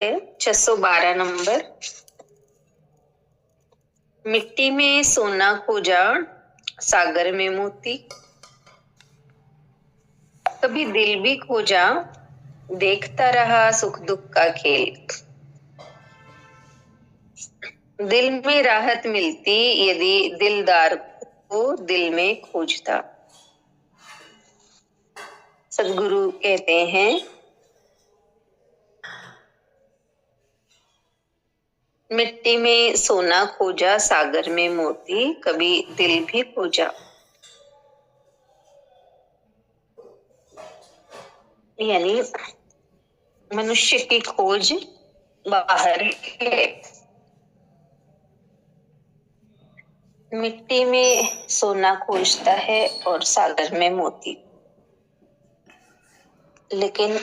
612 number. मिट्टी में सोना खोजा, सागर में मोती। कभी दिल भी खोजा, देखता रहा सुख दुख का खेल। दिल में राहत मिलती यदि दिलदार को दिल में खोजता। सदगुरु कहते हैं, मिट्टी में सोना खोजा, सागर में मोती। कभी दिल भी खोजा। यानी मनुष्य की खोज बाहर है। मिट्टी में सोना खोजता है और सागर में मोती। लेकिन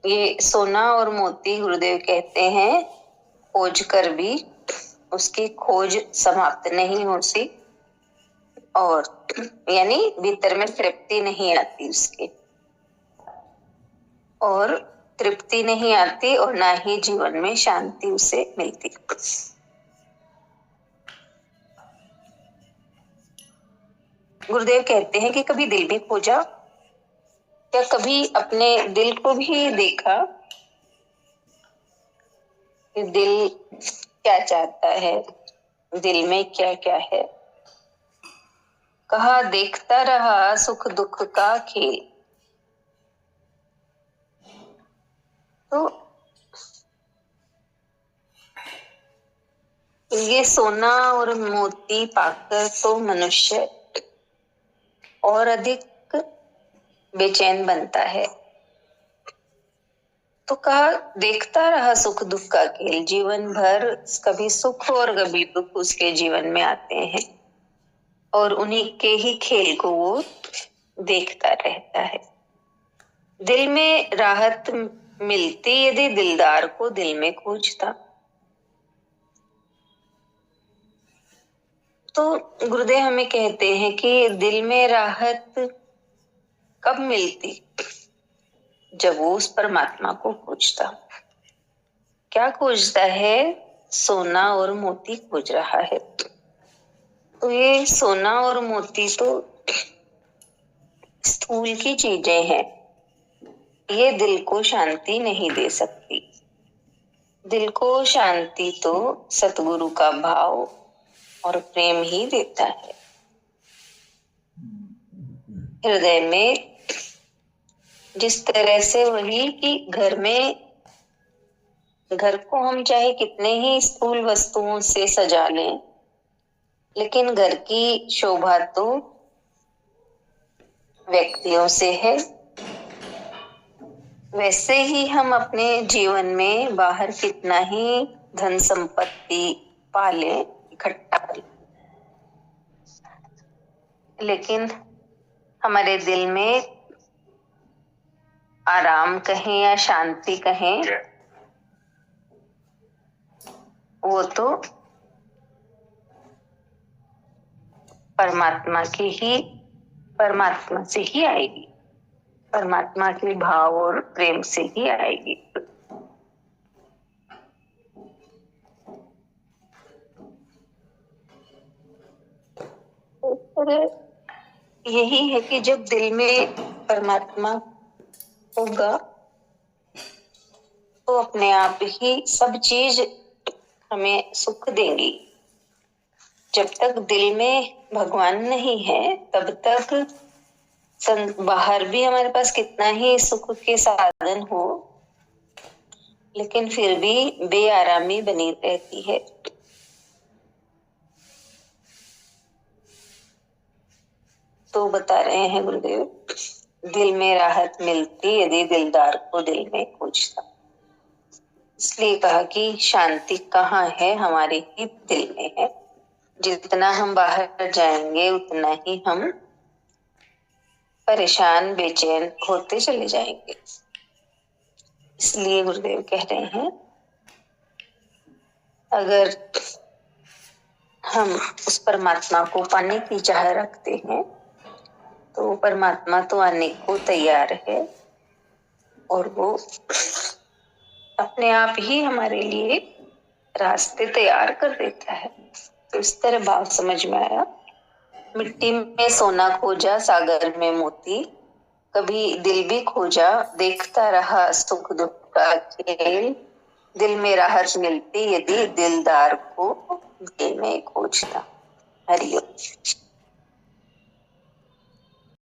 ये सोना और मोती गुरुदेव कहते हैं, खोज कर भी उसकी खोज समाप्त नहीं होती और यानी भीतर में तृप्ति नहीं आती उसके, और तृप्ति नहीं आती और ना ही जीवन में शांति उसे मिलती। गुरुदेव कहते हैं कि कभी दिल भी खोजा, या कभी अपने दिल को भी देखा कि दिल क्या चाहता है, दिल में क्या क्या है। कहा देखता रहा सुख दुख का खेल। तो ये सोना और मोती पाकर तो मनुष्य और अधिक बेचैन बनता है। तो कहा देखता रहा सुख दुख का खेल। जीवन भर कभी सुख और कभी दुख उसके जीवन में आते हैं और उन्हीं के ही खेल को वो देखता रहता है। दिल में राहत मिलती यदि दिलदार को दिल में खोजता। तो गुरुदेव हमें कहते हैं कि दिल में राहत कब मिलती? जब वो उस परमात्मा को खोजता। क्या खोजता है? सोना और मोती खोज रहा है। तो ये सोना और मोती तो स्थूल की चीजें हैं, ये दिल को शांति नहीं दे सकती। दिल को शांति तो सतगुरु का भाव और प्रेम ही देता है। हृदय में जिस तरह से वही कि घर को हम चाहे कितने ही स्थूल वस्तुओं से सजा लें, लेकिन घर की शोभा तो व्यक्तियों से है। वैसे ही हम अपने जीवन में बाहर कितना ही धन संपत्ति पाले, इकट्ठा करें, लेकिन हमारे दिल में आराम कहें या शांति कहें, वो तो परमात्मा से ही आएगी। परमात्मा के भाव और प्रेम से ही आएगी। यही है कि जब दिल में परमात्मा होगा तो अपने आप ही सब चीज हमें सुख देंगी। जब तक दिल में भगवान नहीं है तब तक बाहर भी हमारे पास कितना ही सुख के साधन हो, लेकिन फिर भी बेआरामी बनी रहती है। तो बता रहे हैं गुरुदेव, दिल में राहत मिलती यदि दिलदार को दिल में खोजता। इसलिए कहा कि शांति कहाँ है? हमारे ही दिल में है। जितना हम बाहर जाएंगे उतना ही हम परेशान बेचैन होते चले जाएंगे। इसलिए गुरुदेव कह रहे हैं, अगर हम उस परमात्मा को पाने की चाह रखते हैं तो परमात्मा तो आने को तैयार है और वो अपने आप ही हमारे लिए रास्ते तैयार कर देता है। तो इस तरह भाव समझ में आया। मिट्टी में सोना खोजा, सागर में मोती, कभी दिल भी खोजा, देखता रहा सुख दुख का खेल। दिल में राहत मिलती यदि दिलदार को दिल में खोजता। हरिओम।